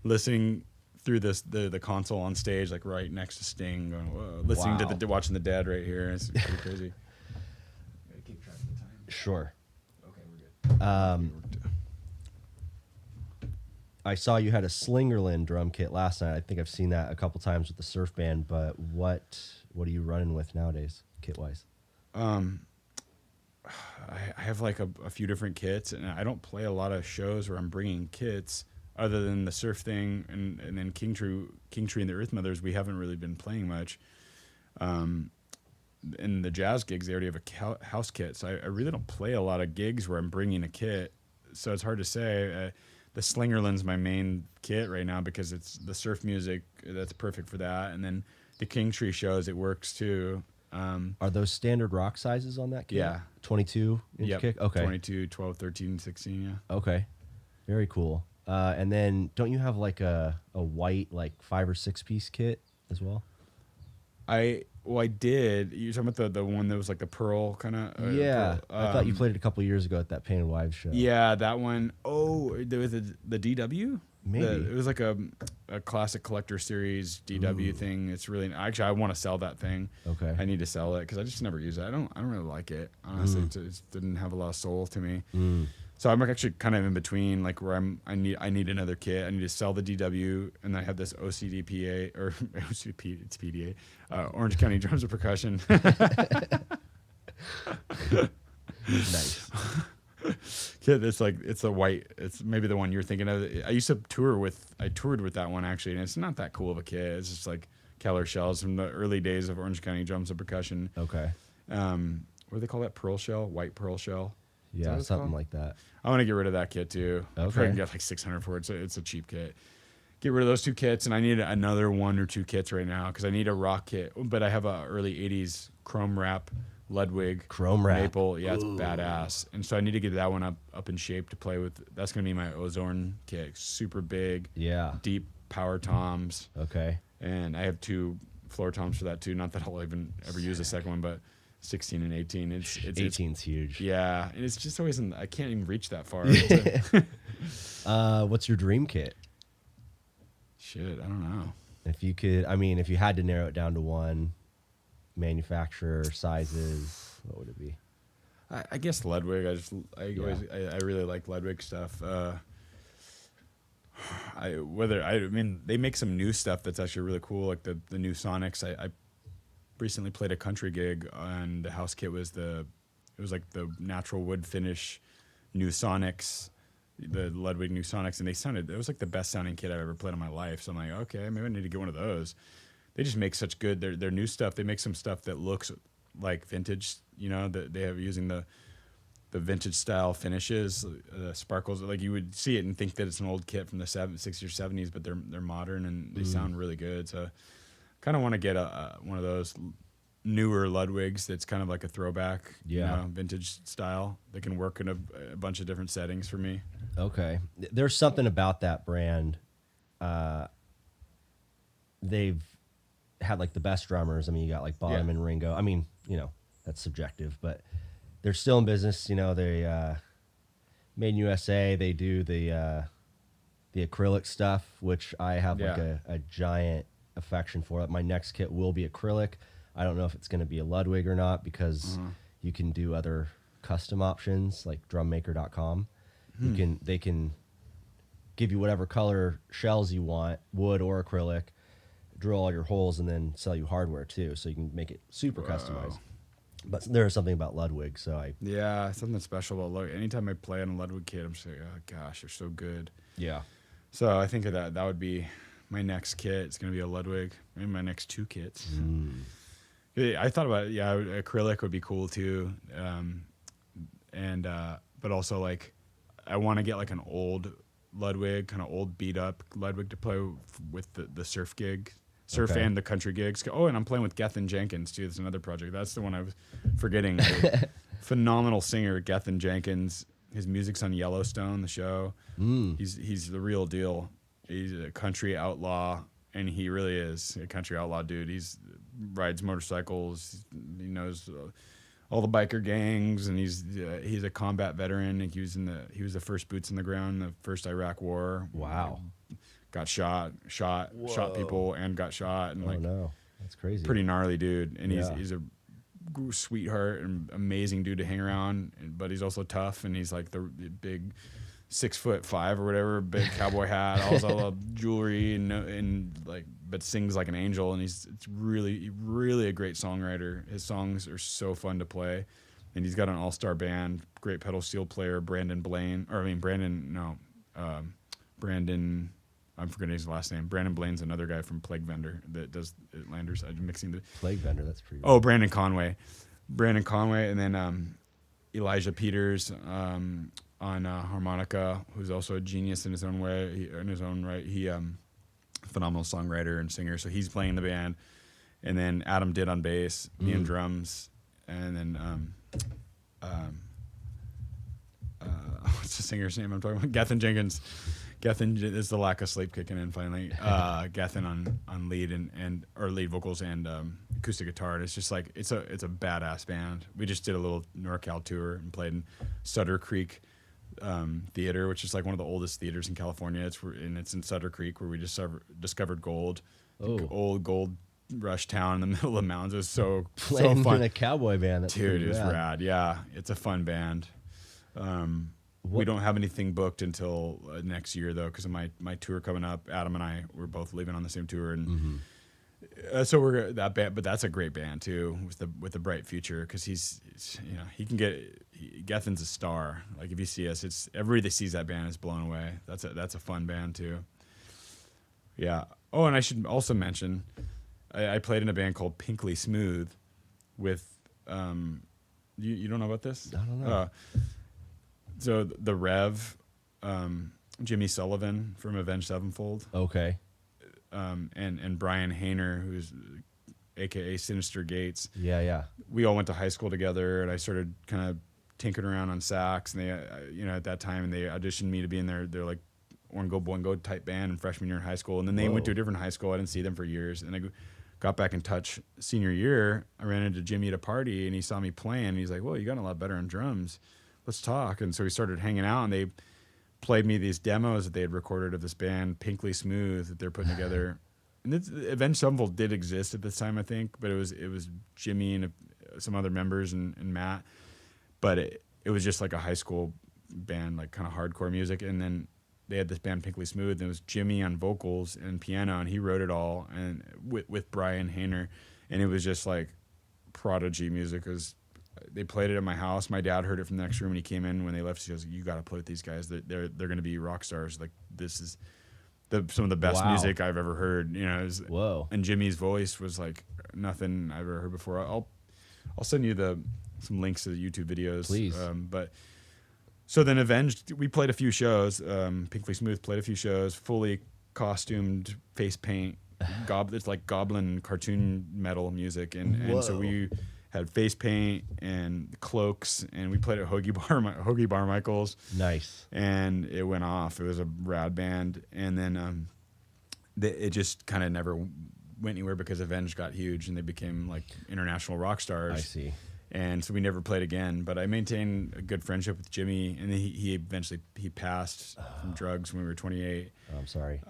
listening through the console on stage, like right next to Sting, going, whoa, listening to watching the Dead right here. It's pretty crazy. Gotta keep track of the time. Sure. Okay, we're good. I saw you had a Slingerland drum kit last night. I think I've seen that a couple times with the surf band, but what are you running with nowadays, kit wise? I have like a few different kits, and I don't play a lot of shows where I'm bringing kits other than the surf thing, and then King Tree and the Earthmothers. We haven't really been playing much. In the jazz gigs, they already have a house kit, so I really don't play a lot of gigs where I'm bringing a kit. So it's hard to say. The Slingerland's my main kit right now because it's the surf music that's perfect for that, and then the King Tree shows it works too. Are those standard rock sizes on that kit? Yeah. 22-inch kick? Okay. 22, 12, 13, 16, yeah. Okay. Very cool. And then don't you have like a white, like 5 or 6 piece kit as well? I did. You're talking about the one that was like the pearl kind of? Yeah. I thought you played it a couple years ago at that Painted Wives show. Yeah, that one. Oh, there was the DW? Maybe. It was like a classic collector series DW thing. It's really, actually, I want to sell that thing. Okay. I need to sell it because I just never use it. I don't really like it. Honestly, it didn't have a lot of soul to me. So I'm actually kind of in between, like where I need another kit. I need to sell the DW, and I have this OCDPA or OCDP, it's PDA, Orange County Drums and Percussion. Nice. Yeah, it's a white. It's maybe the one you're thinking of. I toured with that one actually, and it's not that cool of a kit. It's just like Keller shells from the early days of Orange County Drums and Percussion. Okay. What do they call that? Pearl shell, white pearl shell. Yeah, something like that. I want to get rid of that kit too. Okay. I can get like 600 for it, so it's a cheap kit. Get rid of those 2 kits, and I need another 1 or 2 kits right now because I need a rock kit. But I have a early '80s chrome wrap Ludwig Chrome wrap maple. Yeah, it's badass. And so I need to get that one up in shape to play with. That's gonna be my Zorn kit. Super big. Yeah. Deep power toms. Okay. And I have 2 floor toms for that too. Not that I'll even ever use the second one, but 16 and 18. It's 18's huge. Yeah, and it's just always I can't even reach that far. What's your dream kit? Shit, I don't know. If you could, if you had to narrow it down to one, manufacturer, sizes, what would it be? I guess Ludwig. I really like Ludwig stuff. They make some new stuff that's actually really cool, like the new Sonics. I recently played a country gig, and the house kit was like the natural wood finish new Sonics, the Ludwig new Sonics, and it was like the best sounding kit I've ever played in my life. So I'm like, okay, maybe I need to get one of those. They just make such good their new stuff. They make some stuff that looks like vintage, that they have using the vintage style finishes, sparkles. Like you would see it and think that it's an old kit from the 60s or 70s, but they're modern and they sound really good. So kind of want to get one of those newer Ludwigs that's kind of like a throwback, vintage style that can work in a bunch of different settings for me. Okay. There's something about that brand. They've had like the best drummers. You got like Bonham and Ringo. That's subjective, but they're still in business. They made in USA. They do the acrylic stuff, which I have like a giant affection for. My next kit will be acrylic. I don't know if it's going to be a Ludwig or not because you can do other custom options like drummaker.com. They can give you whatever color shells you want, wood or acrylic, drill all your holes, and then sell you hardware too, so you can make it super customized. But there is something about Ludwig, something special about Ludwig. Anytime I play on a Ludwig kit, I'm just like, oh gosh, they're so good. Yeah. So I think that would be my next kit. It's gonna be a Ludwig. Maybe my next 2 kits. I thought about it. Yeah, acrylic would be cool too. But also like, I want to get like an old Ludwig, kind of old beat up Ludwig to play with the surf gig. And the country gigs. Oh, and I'm playing with Gethen Jenkins too. That's another project. That's the one I was forgetting. Phenomenal singer, Gethen Jenkins. His music's on Yellowstone, the show. He's the real deal. He's a country outlaw, and he really is a country outlaw dude. He's rides motorcycles. He knows all the biker gangs, and he's a combat veteran. He was the first boots on the ground in the first Iraq War. Wow. Got shot people, and got shot, and no, that's crazy. pretty gnarly dude. And he's a sweetheart and amazing dude to hang around, but he's also tough, and he's like the big 6'5" or whatever, big cowboy hat, all the jewelry, and like, but sings like an angel. And it's really a great songwriter. His songs are so fun to play, and he's got an all-star band, great pedal steel player, Brandon. I'm forgetting his last name. Brandon Blaine's another guy from Plague Vendor that does Landers. I'm mixing the Plague Vendor. That's pretty. Oh, Brandon Conway, and then Elijah Peters on harmonica, who's also a genius in his own way, in his own right. He phenomenal songwriter and singer, so he's playing the band. And then Adam Didd on bass, me on drums, and then what's the singer's name I'm talking about? Gethen Jenkins. Gethen is the lack of sleep kicking in finally. Gethen on lead and or lead vocals and acoustic guitar. And it's just like it's a badass band. We just did a little NorCal tour and played in Sutter Creek Theater, which is like one of the oldest theaters in California. It's in Sutter Creek, where we just discovered gold. Old gold rush town in the middle of the mountains. It was so fun. In a cowboy band. Dude, it was rad. Yeah, it's a fun band. We don't have anything booked until next year, though, because of my tour coming up. Adam and I, we're both leaving on the same tour, and so we're that band. But that's a great band too, with the bright future, because he can Gethen's a star. Like if you see us, it's everybody that sees that band is blown away. That's a fun band too. Yeah. Oh, and I should also mention, I played in a band called Pinkly Smooth, with you don't know about this? I don't know. So the Rev, Jimmy Sullivan from Avenged Sevenfold. Okay. And Brian Hayner, who's AKA Sinister Gates. Yeah. We all went to high school together, and I started kind of tinkering around on sax. And they, at that time, and they auditioned me to be in their like Oingo Boingo type band in freshman year in high school. And then they went to a different high school. I didn't see them for years. And I got back in touch senior year. I ran into Jimmy at a party, and he saw me playing. And he's like, "Well, you got a lot better on drums. Let's talk." And so we started hanging out, and they played me these demos that they had recorded of this band, Pinkly Smooth, that they're putting together. And Avenged Sevenfold did exist at this time, I think, but it was Jimmy and some other members and Matt. But it was just like a high school band, like kind of hardcore music. And then they had this band, Pinkly Smooth, and it was Jimmy on vocals and piano, and he wrote it all, and with Brian Hayner. And it was just like prodigy music. They played it at my house. My dad heard it from the next room, and he came in when they left. He goes, "You got to play with these guys. They're going to be rock stars. Like, this is some of the best music I've ever heard." Whoa! And Jimmy's voice was like nothing I've ever heard before. I'll send you some links to the YouTube videos, please. But so then Avenged, we played a few shows. Pinkly Smooth played a few shows, fully costumed, face paint. It's like goblin cartoon metal music, and so we had face paint and cloaks, and we played at Hoagie Bar Michael's. Nice. And it went off. It was a rad band. And then it just kind of never went anywhere because Avenged got huge, and they became like international rock stars. I see. And so we never played again. But I maintained a good friendship with Jimmy, and then he eventually passed from drugs when we were 28. Oh, I'm sorry.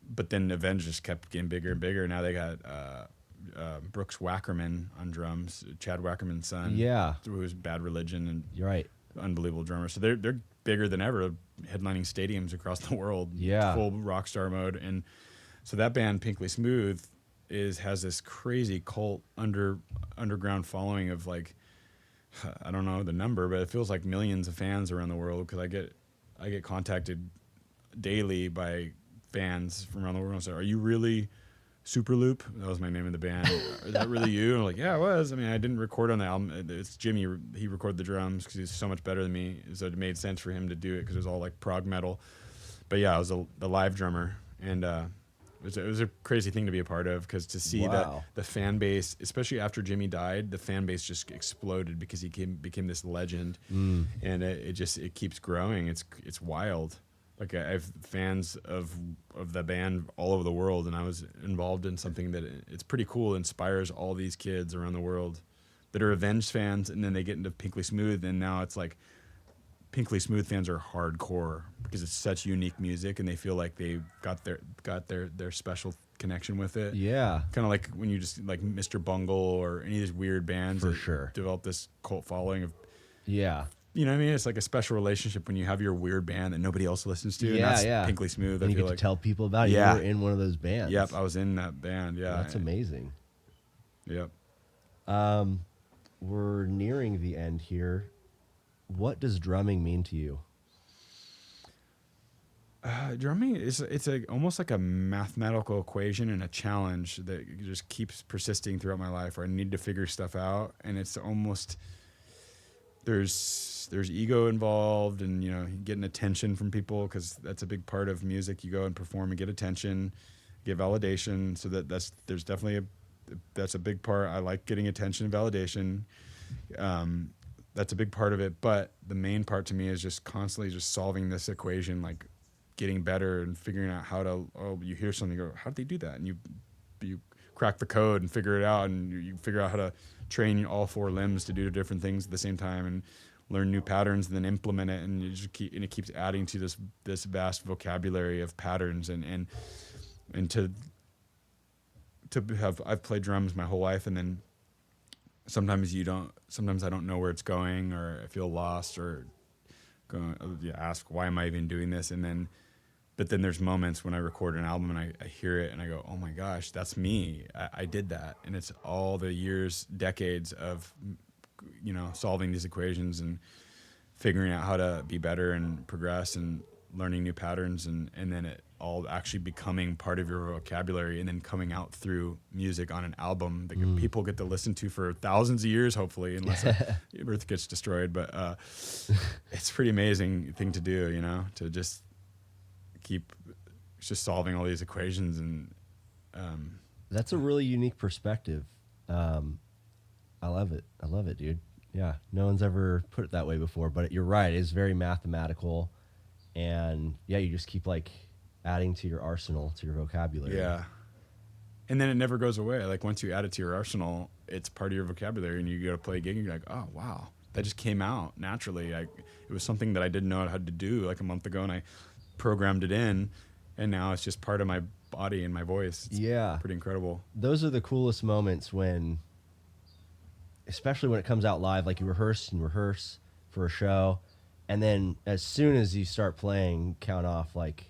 But then Avenged just kept getting bigger and bigger. Now they got Brooks Wackerman on drums, Chad Wackerman's son. Yeah, who was Bad Religion, and you're right, unbelievable drummer. So they're bigger than ever, headlining stadiums across the world. Yeah, full rock star mode. And so that band, Pinkly Smooth, has this crazy cult underground following of like, I don't know the number, but it feels like millions of fans around the world, because I get contacted daily by fans from around the world and say, "Are you really Superloop?" That was my name of the band. "Is that really you?" And I'm like, "Yeah, it was." I mean, I didn't record on the album. It's Jimmy. He recorded the drums because he's so much better than me. So it made sense for him to do it because it was all like prog metal. But yeah, I was the live drummer. And it was a crazy thing to be a part of, because to see that Wow. the fan base, especially after Jimmy died, the fan base just exploded because he became this legend, and it keeps growing. It's wild. Like I have fans of the band all over the world, and I was involved in something that it's pretty cool. It inspires all these kids around the world that are Avenged fans, and then they get into Pinkly Smooth, and now it's like Pinkly Smooth fans are hardcore because it's such unique music, and they feel like they got their special connection with it. Yeah. Kind of like when you just like Mr. Bungle or any of these weird bands For that sure. develop this cult following of, Yeah. you know what I mean? It's like a special relationship when you have your weird band that nobody else listens to. And Yeah, that's yeah. Pinkly Smooth. And I you feel get like to tell people about it. Yeah. You were in one of those bands. Yep, I was in that band. Yeah, That's amazing. Yep. We're nearing the end here. What does drumming mean to you? Drumming is almost like a mathematical equation and a challenge that just keeps persisting throughout my life, where I need to figure stuff out, and it's almost there's ego involved, and you know, getting attention from people, because that's a big part of music. You go and perform and get attention, get validation. So there's definitely that's a big part. I like getting attention and validation. That's a big part of it, but the main part to me is just constantly just solving this equation, like getting better and figuring out how to, you hear something, you go, how did they do that? And you crack the code and figure it out, and you figure out how to train all four limbs to do different things at the same time, and learn new patterns and then implement it, and it keeps adding to this vast vocabulary of patterns, and to have, I've played drums my whole life, and then sometimes I don't know where it's going, or I feel lost, or ask, why am I even doing this? But then there's moments when I record an album and I hear it and I go, oh my gosh, that's me. I did that. And it's all the years, decades of, you know, solving these equations and figuring out how to be better and progress and learning new patterns, and then it all actually becoming part of your vocabulary, and then coming out through music on an album that people get to listen to for thousands of years, hopefully, unless Earth gets destroyed. But it's a pretty amazing thing to do, you know, to just keep just solving all these equations. And That's a really unique perspective. I love it, dude. Yeah, no one's ever put it that way before, but you're right. It's very mathematical, and yeah, you just keep like adding to your arsenal, to your vocabulary. Yeah. And then it never goes away. Like once you add it to your arsenal, it's part of your vocabulary, and you go to play a gig and you're like, oh, wow, that just came out naturally. It was something that I didn't know how to do like a month ago, and I programmed it in, and now it's just part of my body and my voice. It's pretty incredible. Those are the coolest moments when, especially when it comes out live, like you rehearse for a show, and then as soon as you start playing, count off, like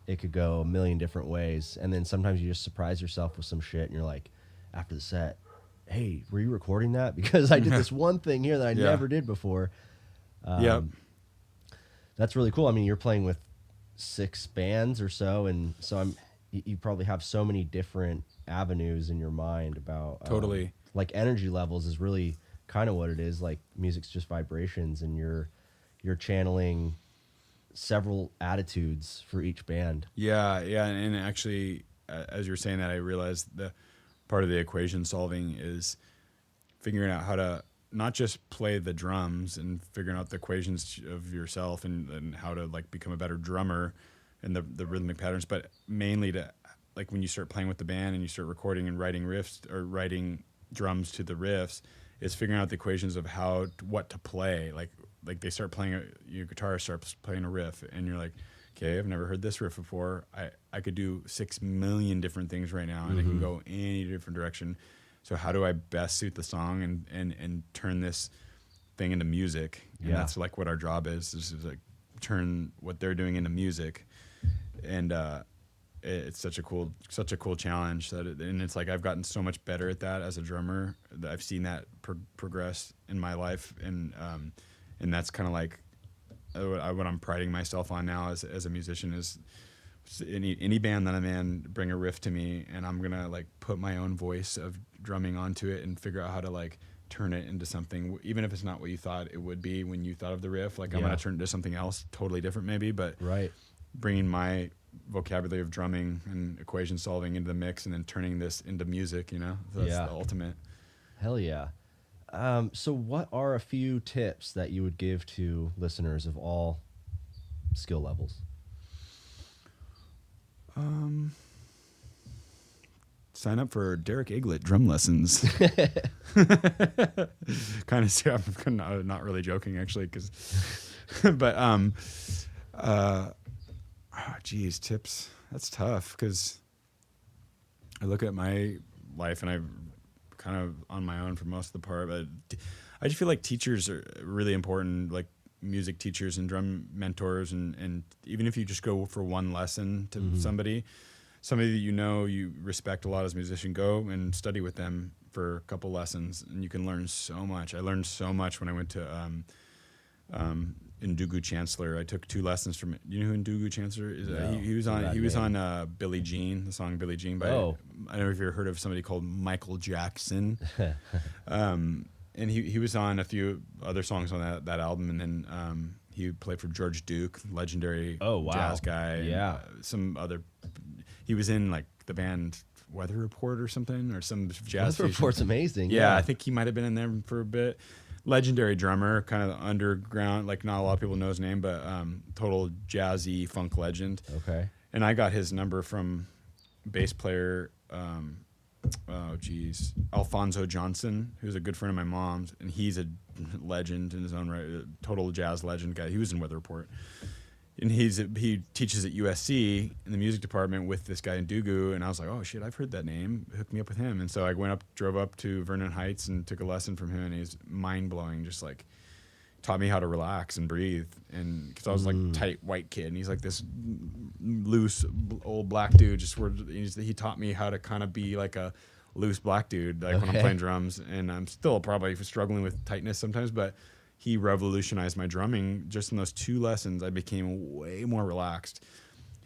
it could go a million different ways. And then sometimes you just surprise yourself with some shit, and you're like, after the set, hey, were you recording that? Because I did this one thing here that I never did before. That's really cool. I mean, you're playing with 6 bands or so, and so you probably have so many different avenues in your mind about Totally. Like energy levels is really kind of what it is. Like music's just vibrations, and you're channeling several attitudes for each band. Yeah, and actually, as you were saying that, I realized the part of the equation solving is figuring out how to not just play the drums and figuring out the equations of yourself and how to like become a better drummer and the rhythmic patterns, but mainly to, like, when you start playing with the band and you start recording and writing riffs or writing drums to the riffs, is figuring out the equations of what to play. Like they start playing, your guitar starts playing a riff, and you're like, okay, I've never heard this riff before. I could do 6 million different things right now, and it can go any different direction. So how do I best suit the song and turn this thing into music? And that's like what our job is like turn what they're doing into music. And it's such a cool challenge and it's like I've gotten so much better at that as a drummer. That I've seen that progress in my life, and that's kind of like what I'm priding myself on now as a musician is any band that I'm in, bring a riff to me, and I'm gonna like put my own voice of drumming onto it and figure out how to like turn it into something, even if it's not what you thought it would be when you thought of the riff. Like I'm gonna turn it into something else totally different maybe, but bringing my vocabulary of drumming and equation solving into the mix, and then turning this into music. So that's the ultimate. Hell yeah. So what are a few tips that you would give to listeners of all skill levels? Sign up for Derek Eglit drum lessons. Kind of, I'm not really joking actually, but geez, tips. That's tough because I look at my life and I'm kind of on my own for most of the part, but I just feel like teachers are really important, like music teachers and drum mentors, and even if you just go for one lesson to somebody that you respect a lot as a musician, go and study with them for a couple lessons, and you can learn so much. I learned so much when I went to Ndugu Chancellor. I took 2 lessons from. You know who Ndugu Chancellor is? No, he was on Billie Jean, the song Billie Jean by. I don't know if you've ever heard of somebody called Michael Jackson. And he was on a few other songs on that album, and then he played for George Duke, legendary jazz guy. Yeah, and, some other. He was in like the band Weather Report or something, or some jazz. Weather Report's amazing. Yeah, I think he might have been in there for a bit. Legendary drummer, kind of underground, like not a lot of people know his name, but total jazzy funk legend. Okay. And I got his number from bass player, Alfonso Johnson, who's a good friend of my mom's, and he's a legend in his own right, a total jazz legend guy. He was in Weather Report. And he teaches at USC in the music department with this guy in Ndugu, and I was like, oh shit, I've heard that name. Hook me up with him. And so I drove up to Vernon Heights and took a lesson from him, and he's mind blowing. Just like taught me how to relax and breathe, and because I was like tight white kid, and he's like this loose old black dude. He taught me how to kind of be like a loose black dude, like when I'm playing drums, and I'm still probably struggling with tightness sometimes, but. He revolutionized my drumming. Just in those 2 lessons, I became way more relaxed.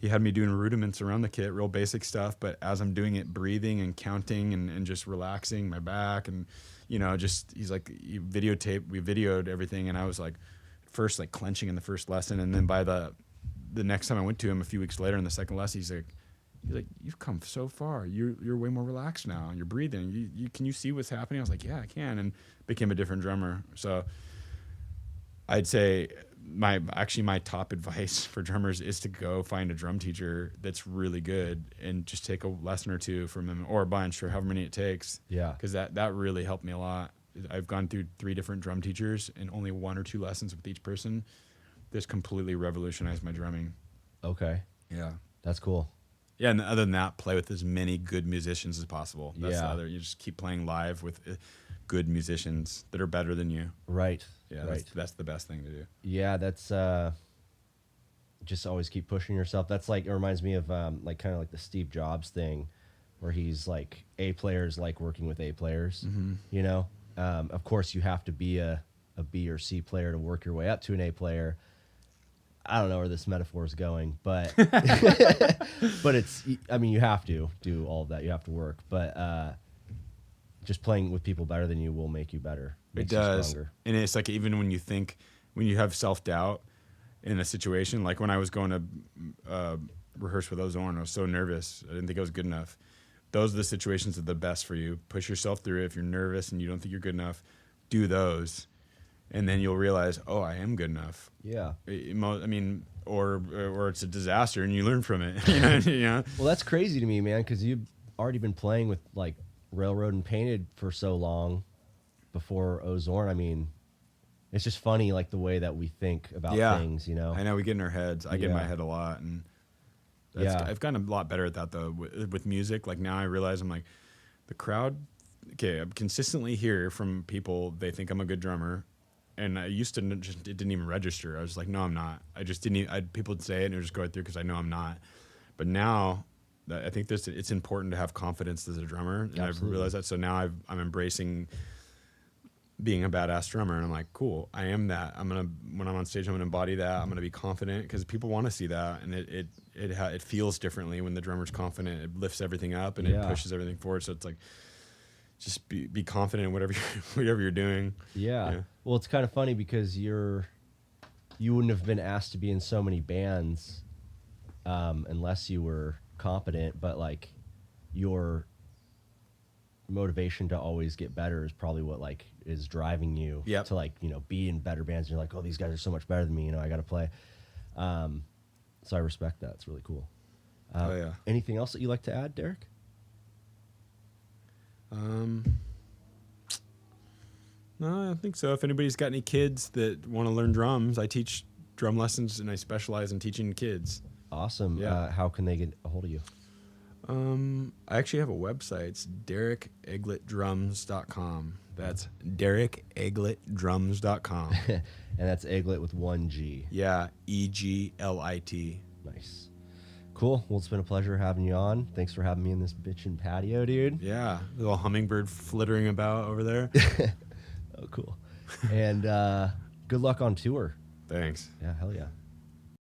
He had me doing rudiments around the kit, real basic stuff, but as I'm doing it, breathing and counting and just relaxing my back, and he's like, we videoed everything, and I was like, first like clenching in the first lesson, and then by the next time I went to him a few weeks later in the second lesson, he's like, you've come so far. You're way more relaxed now, and you're breathing. Can you see what's happening? I was like, yeah, I can, and became a different drummer. So. I'd say my top advice for drummers is to go find a drum teacher that's really good and just take a lesson or 2 from them, or a bunch, or however many it takes. Yeah. Because that really helped me a lot. I've gone through 3 different drum teachers, and only 1 or 2 lessons with each person. This completely revolutionized my drumming. Okay. Yeah. That's cool. Yeah, and other than that, play with as many good musicians as possible. That's the other. You just keep playing live with good musicians that are better than you. Right. Yeah, right. That's the best thing to do. Yeah, that's just always keep pushing yourself. That's like, it reminds me of like kind of like the Steve Jobs thing, where he's like, A players like working with A players. Of course you have to be a B or C player to work your way up to an A player. I don't know where this metaphor is going, but but you have to do all of that. You have to work, but just playing with people better than you will make you better. Makes it does. you stronger. And it's like, even when you have self-doubt in a situation, like when I was going to rehearse with Zorn, I was so nervous. I didn't think I was good enough. Those are the situations that are the best for you. Push yourself through it. If you're nervous and you don't think you're good enough, do those. And then you'll realize, oh, I am good enough. Yeah. Or it's a disaster and you learn from it. Well, that's crazy to me, man, because you've already been playing with like Railroad and Painted for so long before Zorn. I mean, it's just funny, like the way that we think about things, I know we get in our heads. I get in my head a lot, and I've gotten a lot better at that though with music. Like now I realize I'm like, the crowd. Okay, I consistently hear from people they think I'm a good drummer, and I used to it didn't even register. I was like, no, I'm not. I just didn't. People would say it and it would just go through because I know I'm not. But now, I think it's important to have confidence as a drummer, and I've realized that. So now I'm embracing being a badass drummer, and I'm like, cool, I am that. When I'm on stage, I'm gonna embody that. I'm gonna be confident because people want to see that, and it feels differently when the drummer's confident. It lifts everything up and it pushes everything forward. So it's like, just be confident in whatever you're doing. Yeah. Well, it's kind of funny because you wouldn't have been asked to be in so many bands unless you were competent, but like your motivation to always get better is probably what like is driving you Yep. to like, you know, be in better bands. And you're like, oh, these guys are so much better than me. You know, I got to play. So I respect that. It's really cool. Oh yeah. Anything else that you like to add, Derek? No, I don't think so. If anybody's got any kids that want to learn drums, I teach drum lessons and I specialize in teaching kids. Awesome. Yeah. How can they get a hold of you? I actually have a website. It's DerekEglitDrums.com. That's DerekEglitDrums.com. And that's Eglit with 1 G. Yeah, Eglit. Nice. Cool. Well, it's been a pleasure having you on. Thanks for having me in this bitchin' patio, dude. Yeah, little hummingbird flittering about over there. Oh, cool. And good luck on tour. Thanks. Yeah, hell yeah.